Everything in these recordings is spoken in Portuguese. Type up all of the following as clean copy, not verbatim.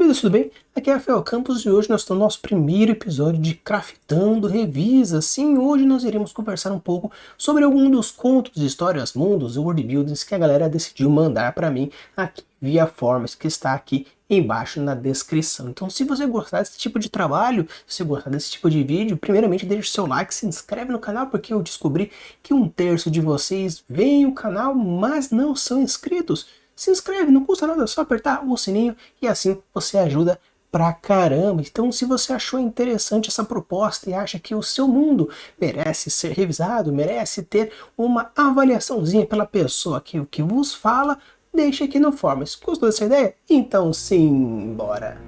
Queridos, tudo bem? Aqui é Rafael Campos e hoje nós estamos no nosso primeiro episódio de Craftando Revisa. Sim, hoje nós iremos conversar um pouco sobre algum dos contos, histórias, mundos e world buildings que a galera decidiu mandar para mim aqui via formas que está aqui embaixo na descrição. Então, se você gostar desse tipo de trabalho, se você gostar desse tipo de vídeo, primeiramente deixe seu like, se inscreve no canal, porque eu descobri que 1/3 de vocês veem o canal, mas não são inscritos. Se inscreve, não custa nada, é só apertar o sininho e assim você ajuda pra caramba. Então, se você achou interessante essa proposta e acha que o seu mundo merece ser revisado, merece ter uma avaliaçãozinha pela pessoa que vos fala, deixa aqui no Forms. Gostou dessa ideia? Então sim, bora!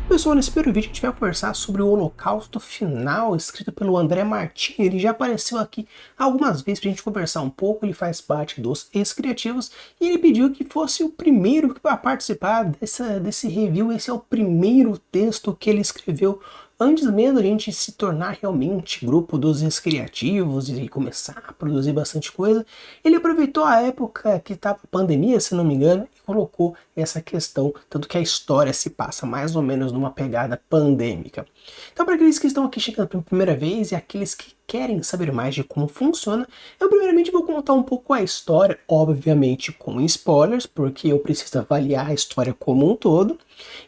Pessoal, nesse primeiro vídeo a gente vai conversar sobre o Holocausto Final, escrito pelo André Martin. Ele já apareceu aqui algumas vezes para a gente conversar um pouco, ele faz parte dos ex-criativos e ele pediu que fosse o primeiro a participar desse review. Esse é o primeiro texto que ele escreveu antes mesmo da gente se tornar realmente grupo dos ex-criativos e começar a produzir bastante coisa. Ele aproveitou a época que estava a pandemia, se não me engano, e colocou essa questão, tanto que a história se passa mais ou menos numa pegada pandêmica. Então, para aqueles que estão aqui chegando pela primeira vez e aqueles que querem saber mais de como funciona, eu primeiramente vou contar um pouco a história, obviamente com spoilers, porque eu preciso avaliar a história como um todo,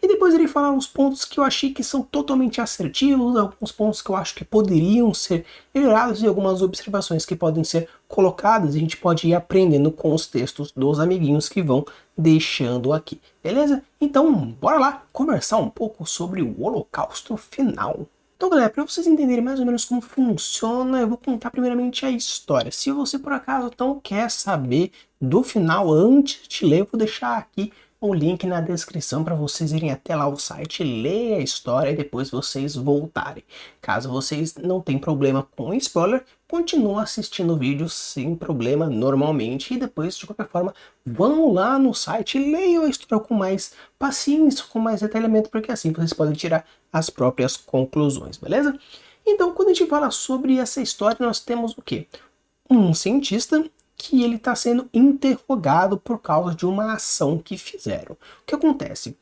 e depois irei falar uns pontos que eu achei que são totalmente assertivos, alguns pontos que eu acho que poderiam ser melhorados e algumas observações que podem ser colocadas e a gente pode ir aprendendo com os textos dos amiguinhos que vão deixando aqui, beleza? Então, bora lá conversar um pouco sobre o Holocausto Final. Então, galera, para vocês entenderem mais ou menos como funciona, eu vou contar primeiramente a história. Se você por acaso não quer saber do final antes de ler, eu vou deixar aqui o link na descrição para vocês irem até lá o site, ler a história e depois vocês voltarem. Caso vocês não tenham problema com spoiler, continuem assistindo o vídeo sem problema normalmente e depois, de qualquer forma, vão lá no site e leiam a história com mais paciência, com mais detalhamento, porque assim vocês podem tirar as próprias conclusões, beleza? Então, quando a gente fala sobre essa história, nós temos o quê? Um cientista que ele está sendo interrogado por causa de uma ação que fizeram. O que acontece?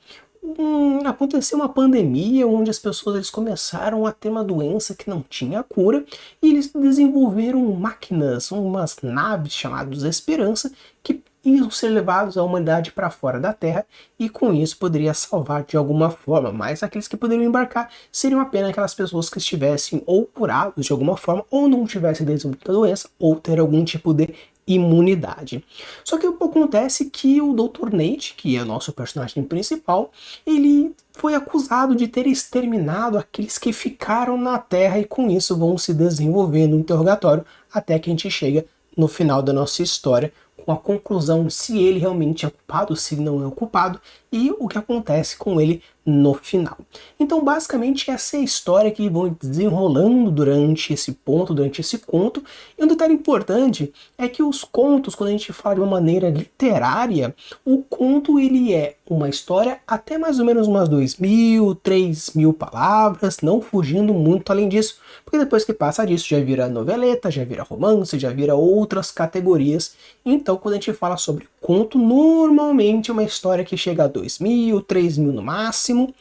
Aconteceu uma pandemia onde as pessoas eles começaram a ter uma doença que não tinha cura e eles desenvolveram máquinas, umas naves chamadas Esperança, que iam ser levados a humanidade para fora da Terra e com isso poderia salvar de alguma forma, mas aqueles que poderiam embarcar seriam apenas aquelas pessoas que estivessem ou curados de alguma forma ou não tivessem desenvolvido a doença ou ter algum tipo de imunidade. Só que acontece que o Dr. Nate, que é o nosso personagem principal, ele foi acusado de ter exterminado aqueles que ficaram na Terra e com isso vão se desenvolver no interrogatório até que a gente chega no final da nossa história com a conclusão se ele realmente é culpado, se não é o culpado e o que acontece com ele no final. Então basicamente essa é a história que vão desenrolando durante esse ponto, durante esse conto. E um detalhe importante é que os contos, quando a gente fala de uma maneira literária, o conto ele é uma história até mais ou menos umas 2.000, 3.000 palavras, não fugindo muito além disso, porque depois que passa disso já vira noveleta, já vira romance, já vira outras categorias. Então quando a gente fala sobre conto, normalmente é uma história que chega a 2.000, 3.000 no máximo.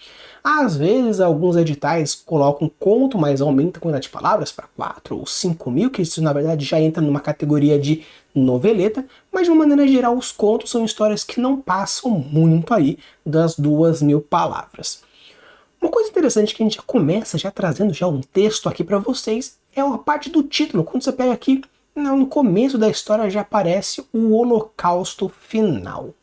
Às vezes alguns editais colocam conto, mas aumenta a quantidade de palavras para 4 ou 5.000, que isso na verdade já entra numa categoria de noveleta, mas de uma maneira geral os contos são histórias que não passam muito aí das 2.000 palavras. Uma coisa interessante que a gente já começa já trazendo já um texto aqui para vocês é a parte do título. Quando você pega aqui no começo da história já aparece o Holocausto Final.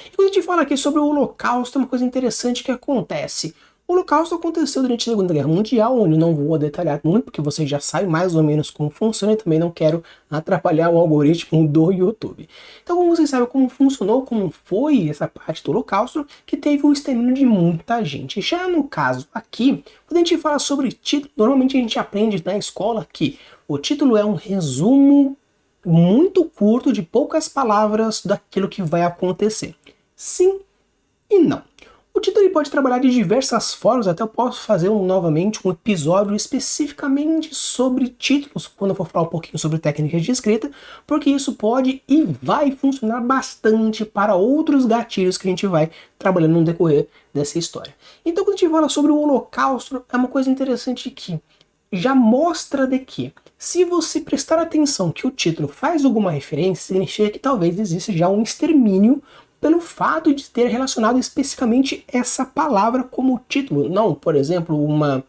E quando a gente fala aqui sobre o Holocausto, é uma coisa interessante que acontece. O Holocausto aconteceu durante a Segunda Guerra Mundial, onde não vou detalhar muito, porque vocês já sabem mais ou menos como funciona e também não quero atrapalhar o algoritmo do YouTube. Então, como vocês sabem como funcionou, como foi essa parte do Holocausto, que teve o extermínio de muita gente. Já no caso aqui, quando a gente fala sobre título, normalmente a gente aprende na escola que o título é um resumo muito curto de poucas palavras daquilo que vai acontecer. Sim e não. O título ele pode trabalhar de diversas formas, até eu posso fazer novamente um episódio especificamente sobre títulos, quando eu for falar um pouquinho sobre técnicas de escrita, porque isso pode e vai funcionar bastante para outros gatilhos que a gente vai trabalhando no decorrer dessa história. Então quando a gente fala sobre o Holocausto, é uma coisa interessante que já mostra de que, se você prestar atenção que o título faz alguma referência, significa que talvez exista já um extermínio pelo fato de ter relacionado especificamente essa palavra como título. Não, por exemplo, uma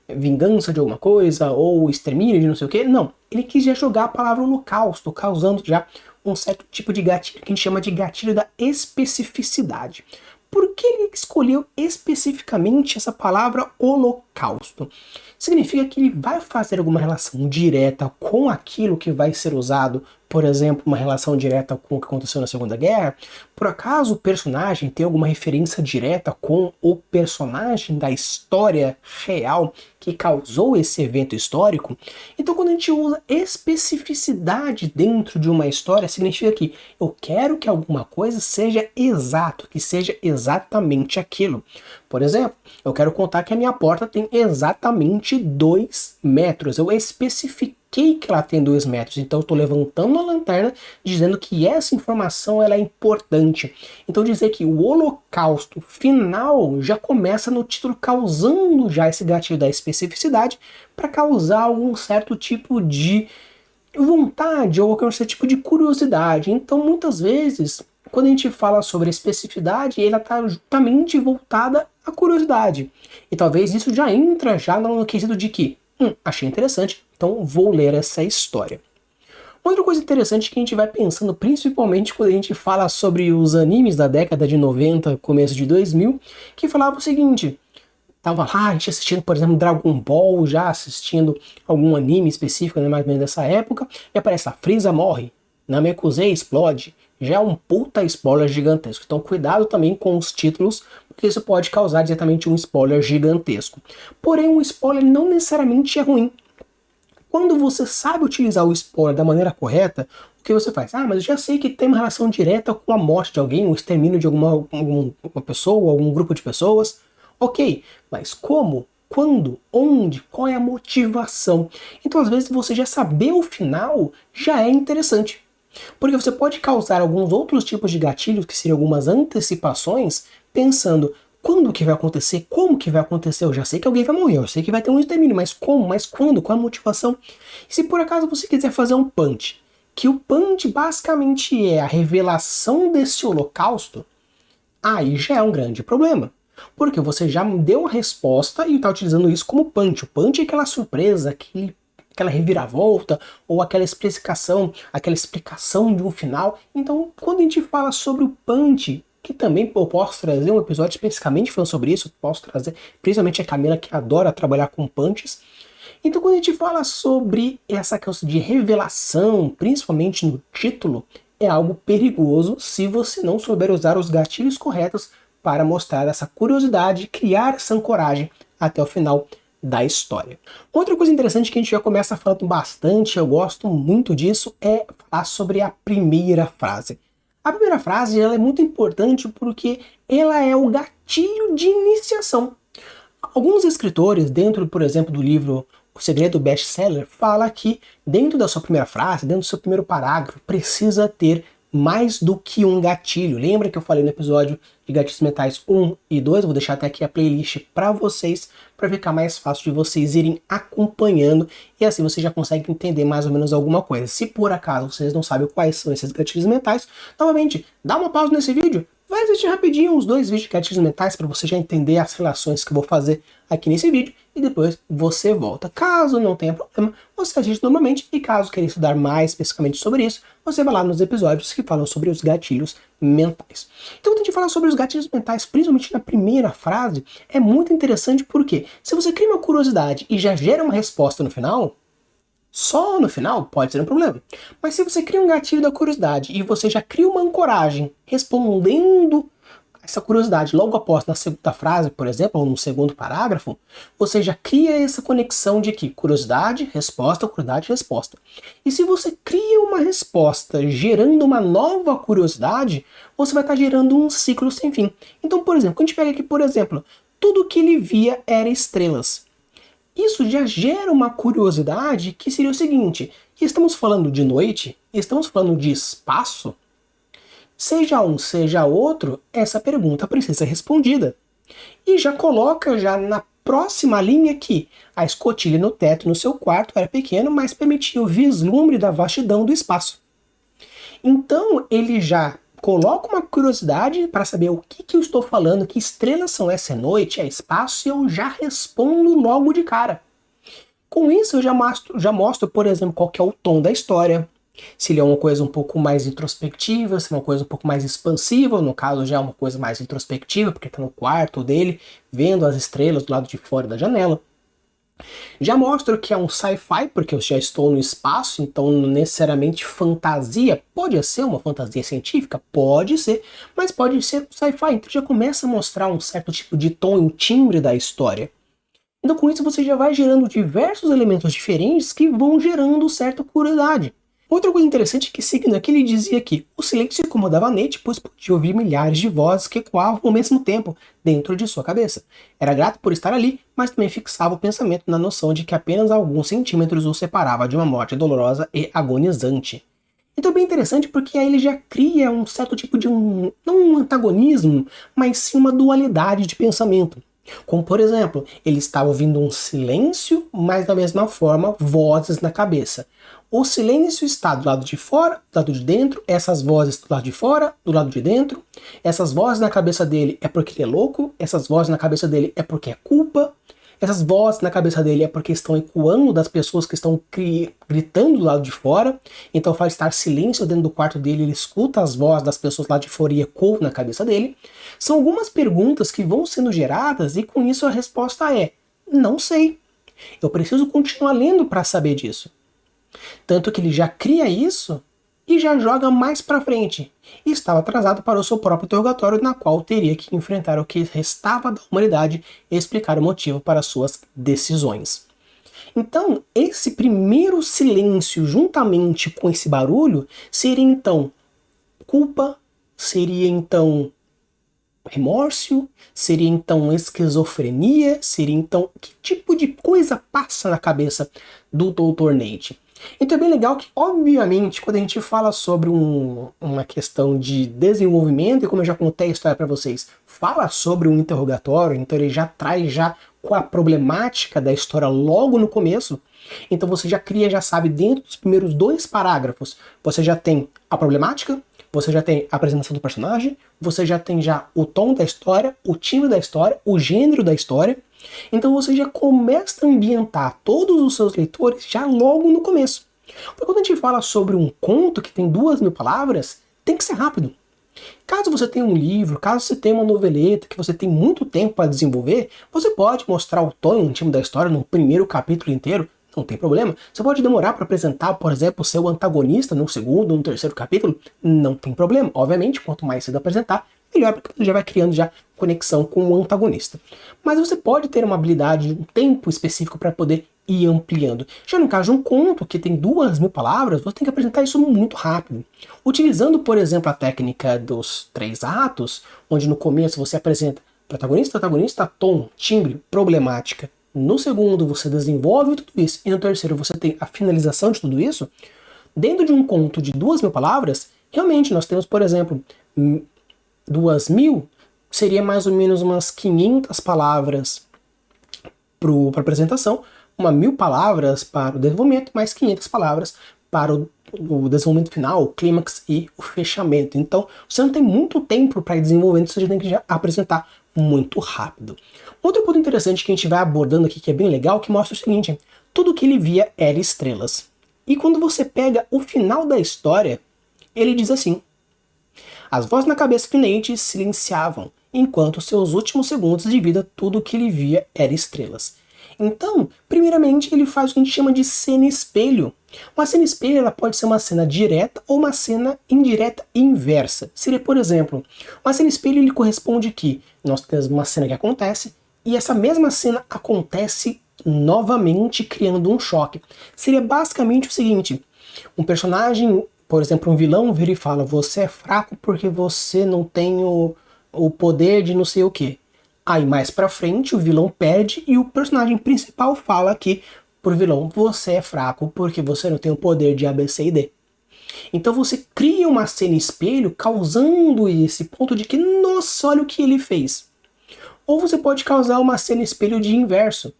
vingança de alguma coisa, ou extermínio de não sei o que. Não, ele quis já jogar a palavra holocausto, causando já um certo tipo de gatilho que a gente chama de gatilho da especificidade. Por que ele escolheu especificamente essa palavra holocausto? Significa que ele vai fazer alguma relação direta com aquilo que vai ser usado, por exemplo, uma relação direta com o que aconteceu na Segunda Guerra? Por acaso o personagem tem alguma referência direta com o personagem da história real que causou esse evento histórico? Então quando a gente usa especificidade dentro de uma história, significa que eu quero que alguma coisa seja exato, que seja exatamente aquilo. Por exemplo, eu quero contar que a minha porta tem exatamente 2 metros. Eu especifiquei que ela tem 2 metros, então eu estou levantando a lanterna dizendo que essa informação ela é importante. Então dizer que o holocausto final já começa no título causando já esse gatilho da especificidade para causar algum certo tipo de vontade ou qualquer certo tipo de curiosidade. Então muitas vezes quando a gente fala sobre especificidade, ela está justamente voltada à curiosidade. E talvez isso já entra já no quesito de que, achei interessante, então vou ler essa história. Outra coisa interessante que a gente vai pensando, principalmente quando a gente fala sobre os animes da década de 90, começo de 2000, que falava o seguinte: tava lá, a gente assistindo, por exemplo, Dragon Ball, já assistindo algum anime específico, né, mais ou menos dessa época, e aparece a Frieza morre, Namekusei explode, já é um puta spoiler gigantesco. Então cuidado também com os títulos, porque isso pode causar diretamente um spoiler gigantesco. Porém, um spoiler não necessariamente é ruim. Quando você sabe utilizar o spoiler da maneira correta, o que você faz? Ah, mas eu já sei que tem uma relação direta com a morte de alguém, o extermínio de alguma pessoa, algum grupo de pessoas. Ok, mas como? Quando? Onde? Qual é a motivação? Então, às vezes, você já saber o final já é interessante. Porque você pode causar alguns outros tipos de gatilhos, que seriam algumas antecipações, pensando quando que vai acontecer, como que vai acontecer, eu já sei que alguém vai morrer, eu sei que vai ter um extermínio, mas como, mas quando, qual a motivação? E se por acaso você quiser fazer um punch, que o punch basicamente é a revelação desse holocausto, aí já é um grande problema. Porque você já deu a resposta e está utilizando isso como punch. O punch é aquela surpresa, aquela reviravolta ou aquela explicação de um final. Então, quando a gente fala sobre o punch, que também eu posso trazer um episódio especificamente falando sobre isso, posso trazer, principalmente a Camila que adora trabalhar com punches. Então, quando a gente fala sobre essa questão de revelação, principalmente no título, é algo perigoso se você não souber usar os gatilhos corretos para mostrar essa curiosidade, criar essa ancoragem até o final da história. Outra coisa interessante que a gente já começa falando bastante, eu gosto muito disso, é falar sobre a primeira frase. A primeira frase ela é muito importante porque ela é o gatilho de iniciação. Alguns escritores, dentro, por exemplo, do livro O Segredo Best-Seller, fala que dentro da sua primeira frase, dentro do seu primeiro parágrafo, precisa ter mais do que um gatilho. Lembra que eu falei no episódio de gatilhos mentais 1 e 2? Vou deixar até aqui a playlist para vocês, para ficar mais fácil de vocês irem acompanhando e assim você já consegue entender mais ou menos alguma coisa. Se por acaso vocês não sabem quais são esses gatilhos mentais, novamente, dá uma pausa nesse vídeo, vai assistir rapidinho uns 2 vídeos de gatilhos mentais para você já entender as relações que eu vou fazer aqui nesse vídeo e depois você volta. Caso não tenha problema, você assiste normalmente e caso queira estudar mais especificamente sobre isso, você vai lá nos episódios que falam sobre os gatilhos mentais. Então, quando a gente fala sobre os gatilhos mentais, principalmente na primeira frase, é muito interessante porque se você cria uma curiosidade e já gera uma resposta no final, só no final pode ser um problema. Mas se você cria um gatilho da curiosidade e você já cria uma ancoragem respondendo essa curiosidade logo após na segunda frase, por exemplo, ou no segundo parágrafo, você já cria essa conexão de que curiosidade, resposta. E se você cria uma resposta gerando uma nova curiosidade, você vai estar gerando um ciclo sem fim. Então, por exemplo, quando a gente pega aqui, por exemplo, tudo que ele via era estrelas. Isso já gera uma curiosidade que seria o seguinte: estamos falando de noite, estamos falando de espaço. Seja um, seja outro, essa pergunta precisa ser respondida. E já coloca já na próxima linha que a escotilha no teto no seu quarto era pequeno, mas permitia o vislumbre da vastidão do espaço. Então ele já coloca uma curiosidade para saber o que eu estou falando, que estrelas são essa noite, é espaço, e eu já respondo logo de cara. Com isso eu já mostro, por exemplo, qual que é o tom da história. Se ele é uma coisa um pouco mais introspectiva, se é uma coisa um pouco mais expansiva, no caso já é uma coisa mais introspectiva, porque está no quarto dele, vendo as estrelas do lado de fora da janela. Já mostro que é um sci-fi, porque eu já estou no espaço, então não necessariamente fantasia. Pode ser uma fantasia científica? Pode ser, mas pode ser sci-fi. Então já começa a mostrar um certo tipo de tom e um timbre da história. Então com isso você já vai gerando diversos elementos diferentes que vão gerando certa curiosidade. Outra coisa interessante é que, seguindo aqui, ele dizia que o silêncio incomodava Nate, pois podia ouvir milhares de vozes que ecoavam ao mesmo tempo dentro de sua cabeça. Era grato por estar ali, mas também fixava o pensamento na noção de que apenas alguns centímetros o separava de uma morte dolorosa e agonizante. Então é bem interessante porque aí ele já cria um certo tipo de não um antagonismo, mas sim uma dualidade de pensamento. Como, por exemplo, ele está ouvindo um silêncio, mas da mesma forma vozes na cabeça. O silêncio está do lado de fora, do lado de dentro, essas vozes do lado de fora, do lado de dentro. Essas vozes na cabeça dele é porque ele é louco, essas vozes na cabeça dele é porque é culpa, essas vozes na cabeça dele é porque estão ecoando das pessoas que estão gritando do lado de fora. Então faz estar silêncio dentro do quarto dele, ele escuta as vozes das pessoas lá de fora e ecoam na cabeça dele. São algumas perguntas que vão sendo geradas e com isso a resposta é: não sei. Eu preciso continuar lendo para saber disso. Tanto que ele já cria isso e já joga mais para frente. E estava atrasado para o seu próprio interrogatório, na qual teria que enfrentar o que restava da humanidade e explicar o motivo para suas decisões. Então, esse primeiro silêncio, juntamente com esse barulho, seria então culpa, seria então remorso, seria então esquizofrenia, seria então que tipo de coisa passa na cabeça do Dr. Nate. Então é bem legal que, obviamente, quando a gente fala sobre uma questão de desenvolvimento, e como eu já contei a história para vocês, fala sobre um interrogatório, então ele já traz já com a problemática da história logo no começo, então você já cria, já sabe, dentro dos primeiros 2 parágrafos, você já tem a problemática, você já tem a apresentação do personagem, você já tem já o tom da história, o time da história, o gênero da história. Então você já começa a ambientar todos os seus leitores já logo no começo. Porque quando a gente fala sobre um conto que tem 2.000 palavras, tem que ser rápido. Caso você tenha um livro, caso você tenha uma noveleta que você tem muito tempo para desenvolver, você pode mostrar o tom e o time da história no primeiro capítulo inteiro, não tem problema. Você pode demorar para apresentar, por exemplo, o seu antagonista no segundo ou no terceiro capítulo, não tem problema. Obviamente, quanto mais cedo apresentar, melhor, porque você já vai criando já conexão com o antagonista. Mas você pode ter uma habilidade, um tempo específico para poder ir ampliando. Já no caso de um conto que tem 2.000 palavras, você tem que apresentar isso muito rápido. Utilizando, por exemplo, a técnica dos 3 atos, onde no começo você apresenta protagonista, antagonista, tom, timbre, problemática. No segundo você desenvolve tudo isso, e no terceiro você tem a finalização de tudo isso. Dentro de um conto de 2.000 palavras, realmente nós temos, por exemplo, 2.000 seria mais ou menos umas 500 palavras para apresentação, 1.000 palavras para o desenvolvimento, mais 500 palavras para o desenvolvimento final, o clímax e o fechamento. Então você não tem muito tempo para ir desenvolvendo, você já tem que já apresentar muito rápido. Outro ponto interessante que a gente vai abordando aqui, que é bem legal, que mostra o seguinte: tudo que ele via era estrelas. E quando você pega o final da história, ele diz assim: as vozes na cabeça de Nate silenciavam, enquanto seus últimos segundos de vida tudo que ele via era estrelas. Então, primeiramente, ele faz o que a gente chama de cena espelho. Uma cena espelho ela pode ser uma cena direta ou uma cena indireta e inversa. Seria, por exemplo, uma cena espelho ele corresponde que nós temos uma cena que acontece e essa mesma cena acontece novamente criando um choque. Seria basicamente o seguinte, um personagem, por exemplo, um vilão vira e fala: você é fraco porque você não tem o poder de não sei o que. Aí mais pra frente o vilão perde e o personagem principal fala que pro vilão: você é fraco porque você não tem o poder de A, B, C e D. Então você cria uma cena espelho causando esse ponto de que, nossa, olha o que ele fez. Ou você pode causar uma cena espelho de inverso,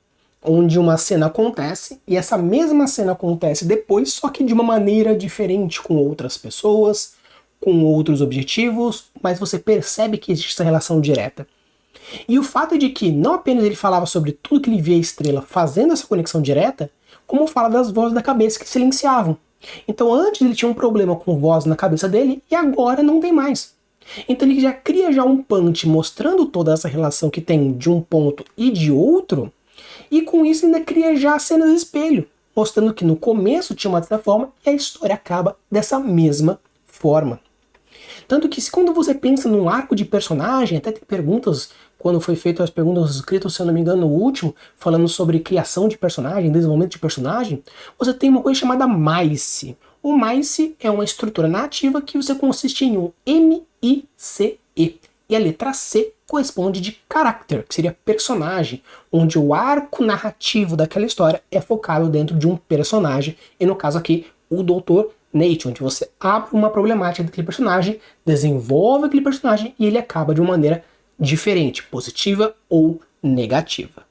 onde uma cena acontece e essa mesma cena acontece depois, só que de uma maneira diferente, com outras pessoas, com outros objetivos, mas você percebe que existe essa relação direta. E o fato de que não apenas ele falava sobre tudo que ele via a estrela fazendo essa conexão direta, como fala das vozes da cabeça que silenciavam. Então antes ele tinha um problema com vozes na cabeça dele e agora não tem mais. Então ele já cria um punch mostrando toda essa relação que tem de um ponto e de outro, e com isso ainda cria já cenas de espelho, mostrando que no começo tinha uma dessa forma e a história acaba dessa mesma forma. Tanto que quando você pensa num arco de personagem, até tem perguntas, quando foi feito as perguntas escritas, se eu não me engano, no último, falando sobre criação de personagem, desenvolvimento de personagem, você tem uma coisa chamada MICE. O MICE é uma estrutura narrativa que você consiste em um M-I-C-E. E a letra C corresponde de character, que seria personagem, onde o arco narrativo daquela história é focado dentro de um personagem, e no caso aqui, o Dr. Nate, onde você abre uma problemática daquele personagem, desenvolve aquele personagem e ele acaba de uma maneira diferente, positiva ou negativa.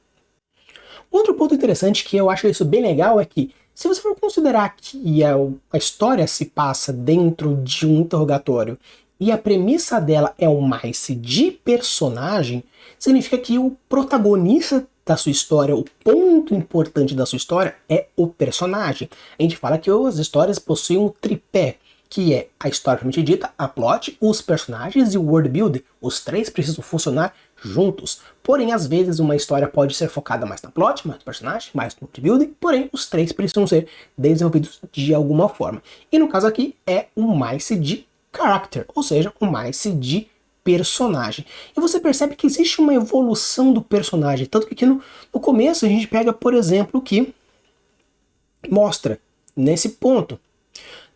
Outro ponto interessante que eu acho isso bem legal é que, se você for considerar que a história se passa dentro de um interrogatório e a premissa dela é o MICE de personagem, significa que o protagonista da sua história, o ponto importante da sua história é o personagem. A gente fala que as histórias possuem um tripé, que é a história propriamente dita, a plot, os personagens e o world building. Os três precisam funcionar juntos. Porém, às vezes uma história pode ser focada mais na plot, mais no personagem, mais no world building, porém os três precisam ser desenvolvidos de alguma forma. E no caso aqui é um MICE de character, ou seja, um MICE de personagem. E você percebe que existe uma evolução do personagem, tanto que aqui no começo a gente pega, por exemplo, o que mostra nesse ponto.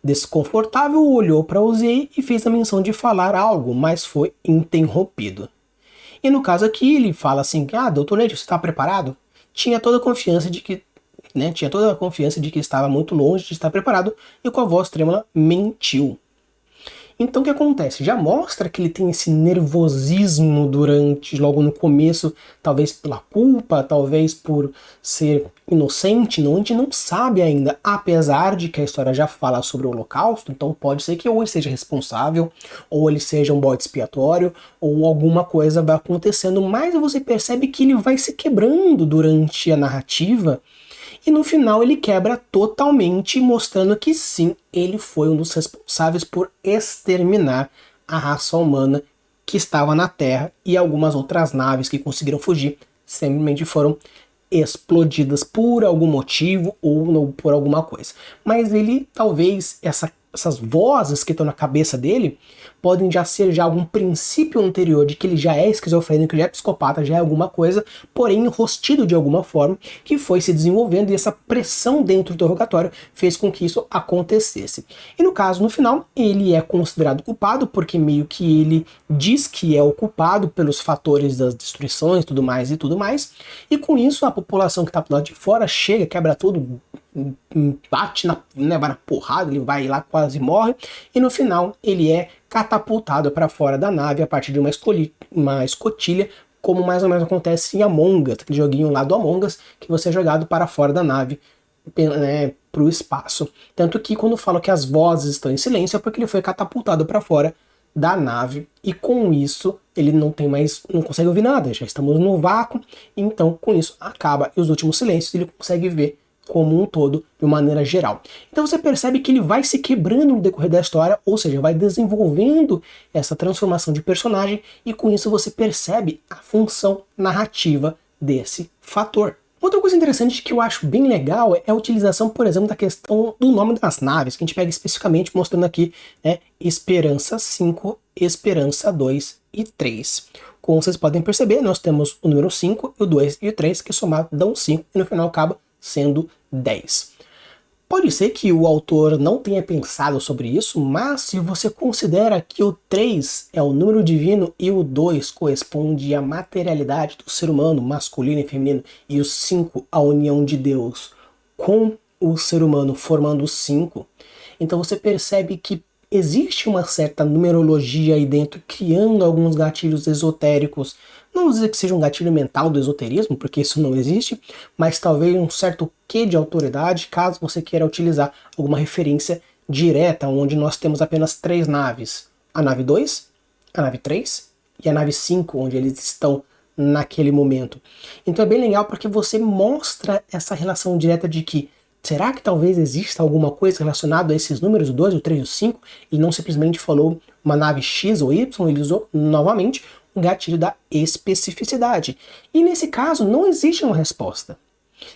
Desconfortável, olhou para Ozzy e fez a menção de falar algo, mas foi interrompido. E no caso aqui ele fala assim: Dr. Nate, você está preparado? Tinha toda a confiança de que estava muito longe de estar preparado e com a voz trêmula mentiu. Então o que acontece? Já mostra que ele tem esse nervosismo logo no começo, talvez pela culpa, talvez por ser inocente, a gente não sabe ainda, apesar de que a história já fala sobre o Holocausto, então pode ser que ou ele seja responsável, ou ele seja um bode expiatório, ou alguma coisa vai acontecendo, mas você percebe que ele vai se quebrando durante a narrativa, e no final ele quebra totalmente, mostrando que sim, ele foi um dos responsáveis por exterminar a raça humana que estava na Terra, e algumas outras naves que conseguiram fugir simplesmente foram explodidas por algum motivo ou por alguma coisa. Mas ele, talvez, essas vozes que estão na cabeça dele podem já ser algum princípio anterior de que ele já é esquizofrênico, ele já é psicopata, já é alguma coisa, porém enrostido de alguma forma, que foi se desenvolvendo, e essa pressão dentro do interrogatório fez com que isso acontecesse. E no caso, no final, ele é considerado culpado, porque meio que ele diz que é o culpado pelos fatores das destruições, tudo mais, e com isso a população que está do lado de fora chega, quebra tudo, bate vai na porrada, ele vai lá, quase morre, e no final ele é catapultado para fora da nave a partir de uma escotilha, como mais ou menos acontece em Among Us, aquele joguinho lá do Among Us, que você é jogado para fora da nave, para o espaço. Tanto que quando falo que as vozes estão em silêncio é porque ele foi catapultado para fora da nave, e com isso ele não consegue ouvir nada, já estamos no vácuo, então com isso acaba, e os últimos silêncios ele consegue ver como um todo, de uma maneira geral. Então você percebe que ele vai se quebrando no decorrer da história, ou seja, vai desenvolvendo essa transformação de personagem, e com isso você percebe a função narrativa desse fator. Outra coisa interessante que eu acho bem legal é a utilização, por exemplo, da questão do nome das naves, que a gente pega especificamente mostrando aqui, Esperança 5, Esperança 2 e 3. Como vocês podem perceber, nós temos o número 5, o 2 e o 3, que somado dão 5 e no final acaba sendo 10. Pode ser que o autor não tenha pensado sobre isso, mas se você considera que o 3 é o número divino e o 2 corresponde à materialidade do ser humano, masculino e feminino, e o 5 a união de Deus com o ser humano formando o 5, então você percebe que existe uma certa numerologia aí dentro, criando alguns gatilhos esotéricos. Não vou dizer que seja um gatilho mental do esoterismo, porque isso não existe, mas talvez um certo quê de autoridade, caso você queira utilizar alguma referência direta, onde nós temos apenas 3 naves. A nave 2, a nave 3 e a nave 5, onde eles estão naquele momento. Então é bem legal porque você mostra essa relação direta de que será que talvez exista alguma coisa relacionada a esses números, o 2, o 3 e o 5? Ele não simplesmente falou uma nave X ou Y, ele usou novamente o gatilho da especificidade. E nesse caso não existe uma resposta.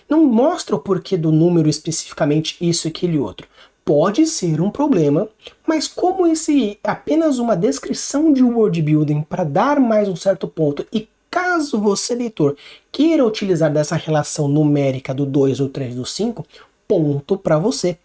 Não mostra o porquê do número especificamente isso e aquele outro. Pode ser um problema, mas como esse é apenas uma descrição de world building para dar mais um certo ponto, e caso você, leitor, queira utilizar dessa relação numérica do 2, do 3 e do 5, ponto para você.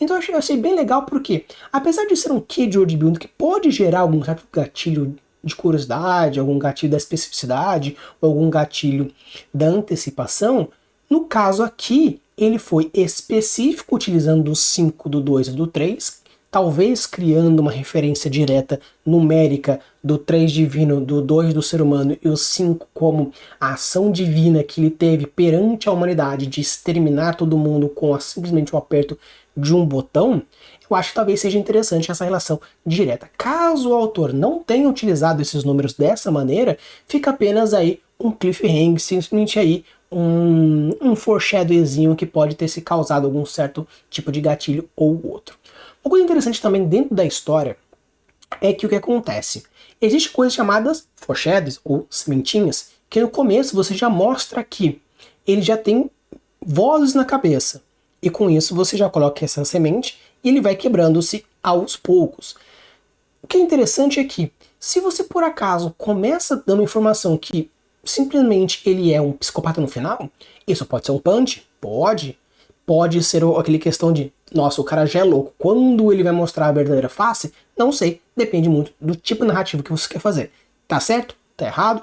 Então eu achei bem legal porque, apesar de ser um key de world building que pode gerar algum certo gatilho de curiosidade, algum gatilho da especificidade, ou algum gatilho da antecipação, no caso aqui ele foi específico utilizando o 5, do 2 e do 3, talvez criando uma referência direta numérica do 3 divino, do 2 do ser humano e o 5 como a ação divina que ele teve perante a humanidade de exterminar todo mundo com simplesmente o aperto de um botão. Eu acho que talvez seja interessante essa relação direta. Caso o autor não tenha utilizado esses números dessa maneira, fica apenas aí um cliffhanger, simplesmente aí um foreshadowzinho que pode ter se causado algum certo tipo de gatilho ou outro. Uma coisa interessante também dentro da história é que o que acontece? Existem coisas chamadas foreshadows ou sementinhas, que no começo você já mostra que ele já tem vozes na cabeça. E com isso você já coloca essa semente e ele vai quebrando-se aos poucos. O que é interessante é que, se você por acaso começa dando informação que simplesmente ele é um psicopata no final, isso pode ser um punch? Pode. Pode ser aquele questão de, nossa, o cara já é louco. Quando ele vai mostrar a verdadeira face? Não sei. Depende muito do tipo narrativo que você quer fazer. Tá certo? Tá errado?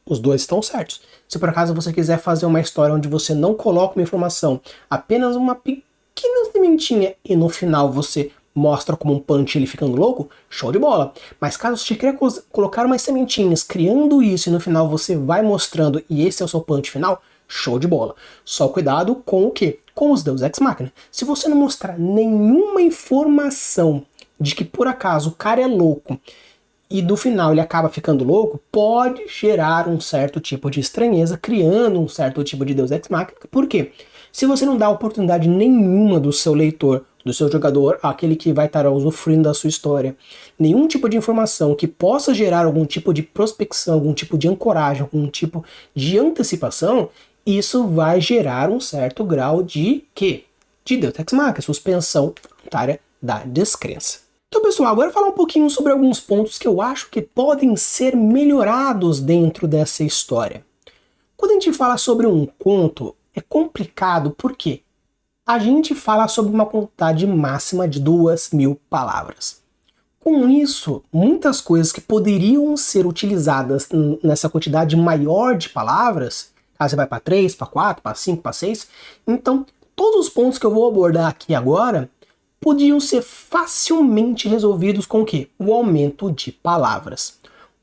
Os dois estão certos. Se por acaso você quiser fazer uma história onde você não coloca uma informação, apenas uma pequena sementinha, e no final você mostra como um punch ele ficando louco, show de bola. Mas caso você queira colocar umas sementinhas, criando isso, e no final você vai mostrando, e esse é o seu punch final, show de bola. Só cuidado com o quê? Com os Deus Ex Machina. Se você não mostrar nenhuma informação de que por acaso o cara é louco e do final ele acaba ficando louco, pode gerar um certo tipo de estranheza, criando um certo tipo de Deus Ex Machina. Por quê? Se você não dá oportunidade nenhuma do seu leitor, do seu jogador, aquele que vai estar usufruindo da sua história, nenhum tipo de informação que possa gerar algum tipo de prospecção, algum tipo de ancoragem, algum tipo de antecipação, isso vai gerar um certo grau de quê? De Deus Ex Machina, suspensão voluntária da descrença. Então, pessoal, agora falar um pouquinho sobre alguns pontos que eu acho que podem ser melhorados dentro dessa história. Quando a gente fala sobre um conto, é complicado porque a gente fala sobre uma quantidade máxima de 2.000 palavras. Com isso, muitas coisas que poderiam ser utilizadas nessa quantidade maior de palavras, caso você vai para 3, para 4, para 5, para 6, então todos os pontos que eu vou abordar aqui agora podiam ser facilmente resolvidos com o quê? O aumento de palavras.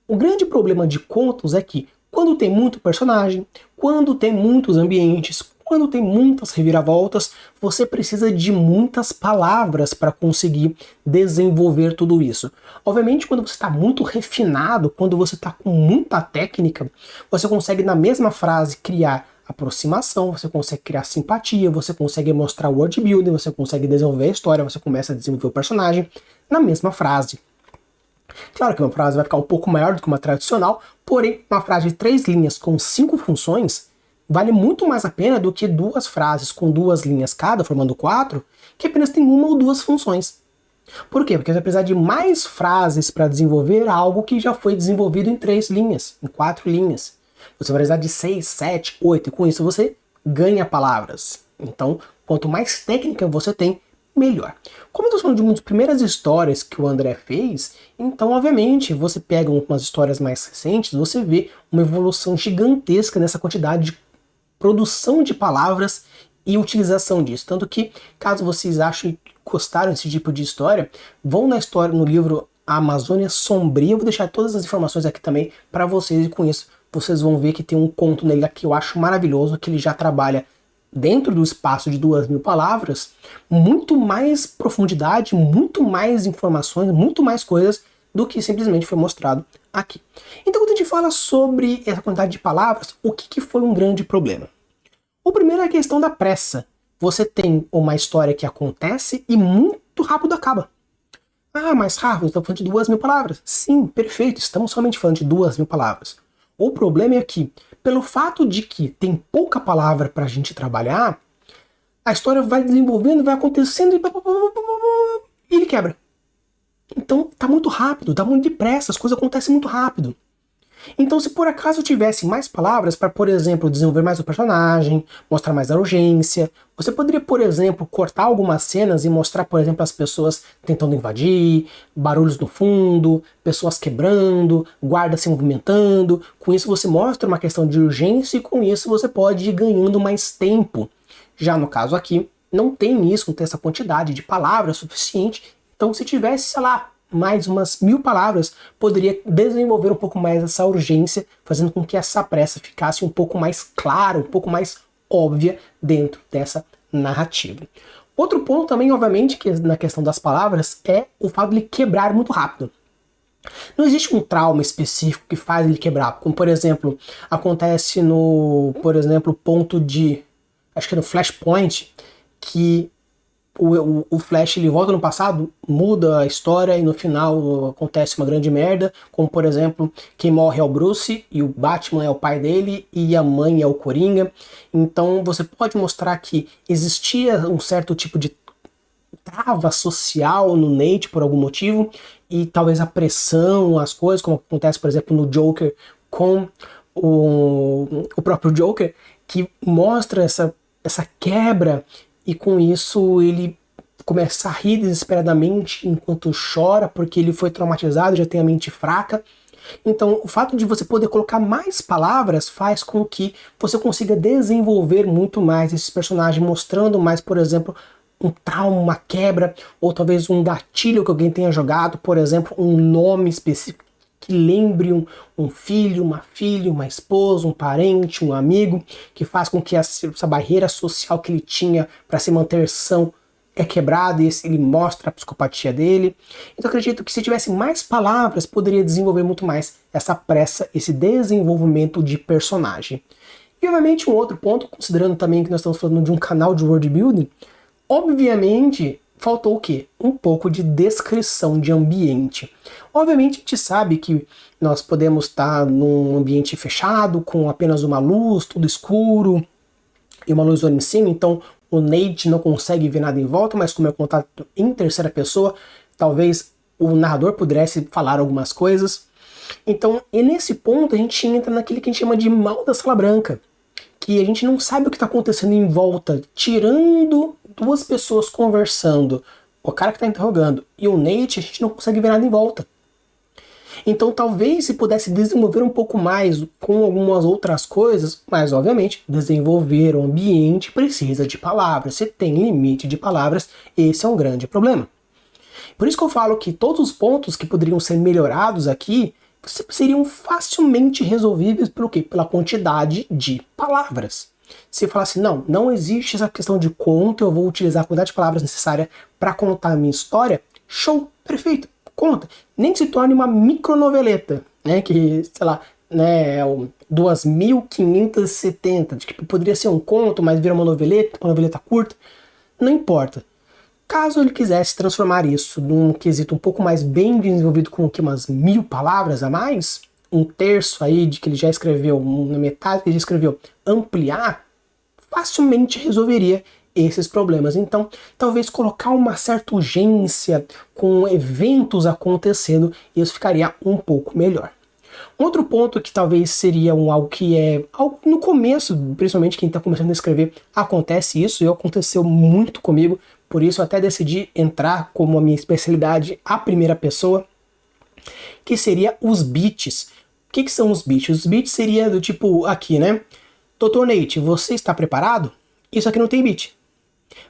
O grande problema de contos é que quando tem muito personagem, quando tem muitos ambientes, quando tem muitas reviravoltas, você precisa de muitas palavras para conseguir desenvolver tudo isso. Obviamente, quando você está muito refinado, quando você está com muita técnica, você consegue na mesma frase criar aproximação, você consegue criar simpatia, você consegue mostrar world building, você consegue desenvolver a história, você começa a desenvolver o personagem na mesma frase. Claro que uma frase vai ficar um pouco maior do que uma tradicional, porém, uma frase de 3 linhas com 5 funções, vale muito mais a pena do que duas frases com duas linhas cada, formando quatro, que apenas tem uma ou duas funções. Por quê? Porque você vai precisar de mais frases para desenvolver algo que já foi desenvolvido em 3 linhas, em 4 linhas. Você vai precisar de 6, 7, 8, e com isso você ganha palavras. Então, quanto mais técnica você tem, melhor. Como eu estou falando de uma das primeiras histórias que o André fez, então, obviamente, você pega umas histórias mais recentes, você vê uma evolução gigantesca nessa quantidade de produção de palavras e utilização disso. Tanto que, caso vocês achem que gostaram desse tipo de história, vão na história, no livro A Amazônia Sombria. Eu vou deixar todas as informações aqui também para vocês, e com isso vocês vão ver que tem um conto nele que eu acho maravilhoso, que ele já trabalha dentro do espaço de 2.000 palavras, muito mais profundidade, muito mais informações, muito mais coisas do que simplesmente foi mostrado aqui. Então, quando a gente fala sobre essa quantidade de palavras, o que foi um grande problema? O primeiro é a questão da pressa. Você tem uma história que acontece e muito rápido acaba. Ah, mas Rafa, estamos falando de 2.000 palavras. Sim, perfeito, estamos somente falando de 2.000 palavras. O problema é que, pelo fato de que tem pouca palavra para a gente trabalhar, a história vai desenvolvendo, vai acontecendo e ele quebra. Então tá muito rápido, tá muito depressa, as coisas acontecem muito rápido. Então, se por acaso tivesse mais palavras para, por exemplo, desenvolver mais o personagem, mostrar mais a urgência, você poderia, por exemplo, cortar algumas cenas e mostrar, por exemplo, as pessoas tentando invadir, barulhos no fundo, pessoas quebrando, guarda se movimentando. Com isso você mostra uma questão de urgência e com isso você pode ir ganhando mais tempo. Já no caso aqui, não tem isso, não tem essa quantidade de palavras suficiente. Então, se tivesse, sei lá, mais umas 1.000 palavras, poderia desenvolver um pouco mais essa urgência, fazendo com que essa pressa ficasse um pouco mais clara, um pouco mais óbvia dentro dessa narrativa. Outro ponto também, obviamente, que na questão das palavras, é o fato de ele quebrar muito rápido. Não existe um trauma específico que faz ele quebrar, como por exemplo, acontece no, por exemplo, ponto de, acho que é no Flashpoint, que o Flash ele volta no passado, muda a história e no final acontece uma grande merda, como por exemplo, quem morre é o Bruce e o Batman é o pai dele e a mãe é o Coringa. Então você pode mostrar que existia um certo tipo de trava social no Nate por algum motivo, e talvez a pressão, as coisas, como acontece por exemplo no Joker com o próprio Joker, que mostra essa quebra. E com isso ele começa a rir desesperadamente enquanto chora, porque ele foi traumatizado, já tem a mente fraca. Então o fato de você poder colocar mais palavras faz com que você consiga desenvolver muito mais esse personagem, mostrando mais, por exemplo, um trauma, uma quebra, ou talvez um gatilho que alguém tenha jogado, por exemplo, um nome específico que lembre um filho, uma filha, uma esposa, um parente, um amigo, que faz com que essa barreira social que ele tinha para se manter são é quebrada e ele mostra a psicopatia dele. Então acredito que se tivesse mais palavras, poderia desenvolver muito mais essa pressa, esse desenvolvimento de personagem. E obviamente um outro ponto, considerando também que nós estamos falando de um canal de world building, obviamente faltou o quê? Um pouco de descrição de ambiente. Obviamente a gente sabe que nós podemos estar num ambiente fechado, com apenas uma luz, tudo escuro, e uma luz em cima, então o Nate não consegue ver nada em volta, mas como é contato em terceira pessoa, talvez o narrador pudesse falar algumas coisas. Então, e nesse ponto a gente entra naquele que a gente chama de mal da sala branca, que a gente não sabe o que está acontecendo em volta, tirando duas pessoas conversando, o cara que está interrogando e o Nate, a gente não consegue ver nada em volta. Então talvez se pudesse desenvolver um pouco mais com algumas outras coisas, mas obviamente desenvolver o ambiente precisa de palavras, se tem limite de palavras, esse é um grande problema. Por isso que eu falo que todos os pontos que poderiam ser melhorados aqui seriam facilmente resolvíveis pelo quê? Pela quantidade de palavras. Se falar assim, não existe essa questão de conto, eu vou utilizar a quantidade de palavras necessária para contar a minha história, show, perfeito, conta. Nem que se torne uma micronoveleta, né, que, sei lá, né, 2.570, de que poderia ser um conto, mas vira uma noveleta curta, não importa. Caso ele quisesse transformar isso num quesito um pouco mais bem desenvolvido, com umas 1.000 palavras a mais, um terço aí de que ele já escreveu, na metade que ele já escreveu, ampliar, facilmente resolveria esses problemas. Então, talvez colocar uma certa urgência com eventos acontecendo, isso ficaria um pouco melhor. Outro ponto que talvez seria algo que é algo no começo, principalmente quem está começando a escrever, acontece isso, e aconteceu muito comigo, por isso eu até decidi entrar como a minha especialidade a primeira pessoa, que seria os beats. O que são os beats? Os beats seria do tipo aqui, né? Dr. Nate, você está preparado? Isso aqui não tem beat.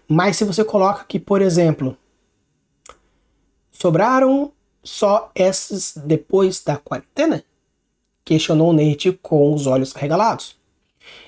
Mas se você coloca aqui, por exemplo, sobraram só esses depois da quarentena? Questionou Nate com os olhos regalados.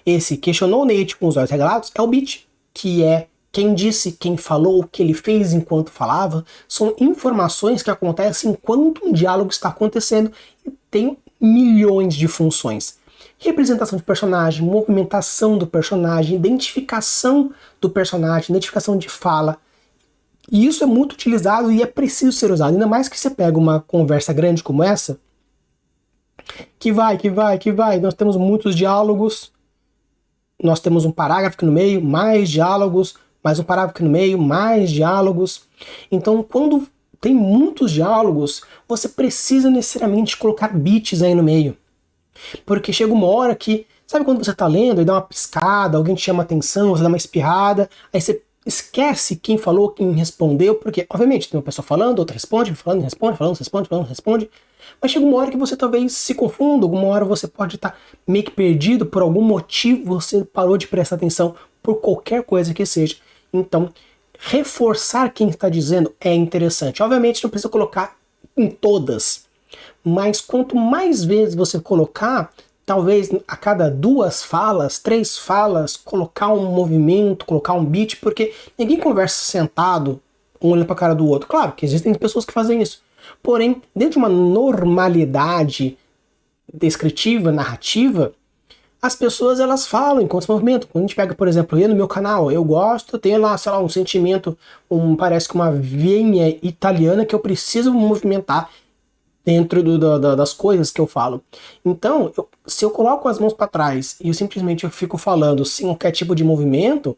Esse questionou Nate com os olhos regalados é o beat, que é quem disse, quem falou, o que ele fez enquanto falava. São informações que acontecem enquanto um diálogo está acontecendo e tem milhões de funções. Representação de personagem, movimentação do personagem, identificação do personagem, identificação de fala. E isso é muito utilizado e é preciso ser usado. Ainda mais que você pega uma conversa grande como essa, que vai. Nós temos muitos diálogos, nós temos um parágrafo aqui no meio, mais diálogos, mais um parágrafo aqui no meio, mais diálogos. Então, quando tem muitos diálogos, você precisa necessariamente colocar beats aí no meio. Porque chega uma hora que, sabe quando você tá lendo e dá uma piscada, alguém te chama atenção, você dá uma espirrada, aí você esquece quem falou, quem respondeu, porque, obviamente, tem uma pessoa falando, outra responde, falando, responde, falando, responde, falando, responde. Mas chega uma hora que você talvez se confunda, alguma hora você pode estar meio que perdido, por algum motivo você parou de prestar atenção, por qualquer coisa que seja. Então, reforçar quem está dizendo é interessante. Obviamente, não precisa colocar em todas, mas quanto mais vezes você colocar, talvez a cada 2 falas, 3 falas, colocar um movimento, colocar um beat, porque ninguém conversa sentado, um olhando para a cara do outro. Claro que existem pessoas que fazem isso. Porém, dentro de uma normalidade descritiva, narrativa, as pessoas elas falam enquanto se movimentam. Quando a gente pega, por exemplo, eu no meu canal, eu gosto, eu tenho lá, sei lá, um sentimento, parece que uma veinha italiana que eu preciso movimentar dentro das coisas que eu falo. Então, se eu coloco as mãos para trás e eu simplesmente fico falando sem qualquer tipo de movimento,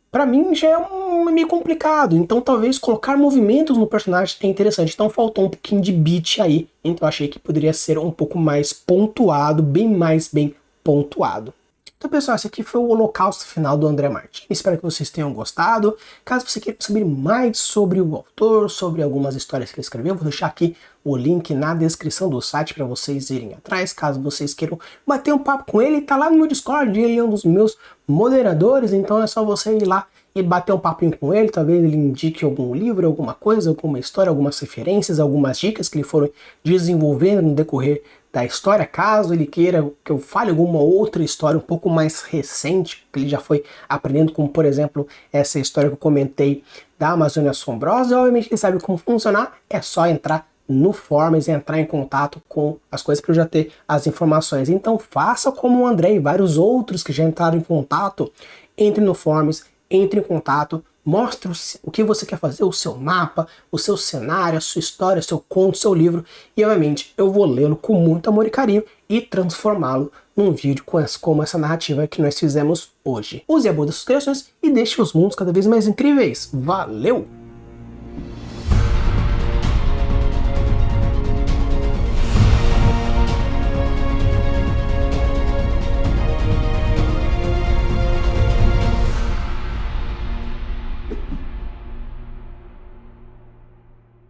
para mim já é meio complicado. Então talvez colocar movimentos no personagem é interessante. Então faltou um pouquinho de beat aí. Então eu achei que poderia ser um pouco mais pontuado, bem pontuado. Então, pessoal, esse aqui foi o Holocausto Final do André Martins. Espero que vocês tenham gostado. Caso você queira saber mais sobre o autor, sobre algumas histórias que ele escreveu, vou deixar aqui o link na descrição do site para vocês irem atrás. Caso vocês queiram bater um papo com ele, tá lá no meu Discord, ele é um dos meus moderadores, então é só você ir lá e bater um papinho com ele. Talvez ele indique algum livro, alguma coisa, alguma história, algumas referências, algumas dicas que ele for desenvolvendo no decorrer da história, caso ele queira que eu fale alguma outra história um pouco mais recente, que ele já foi aprendendo, como por exemplo essa história que eu comentei da Amazônia Assombrosa. E obviamente ele sabe como funcionar, é só entrar no Forms e entrar em contato com as coisas para eu já ter as informações. Então faça como o André e vários outros que já entraram em contato, entre no Forms, entre em contato, mostre o que você quer fazer, o seu mapa, o seu cenário, a sua história, seu conto, seu livro, e obviamente eu vou lê-lo com muito amor e carinho e transformá-lo num vídeo como essa narrativa que nós fizemos hoje. Use a boa das sugestões e deixe os mundos cada vez mais incríveis. Valeu!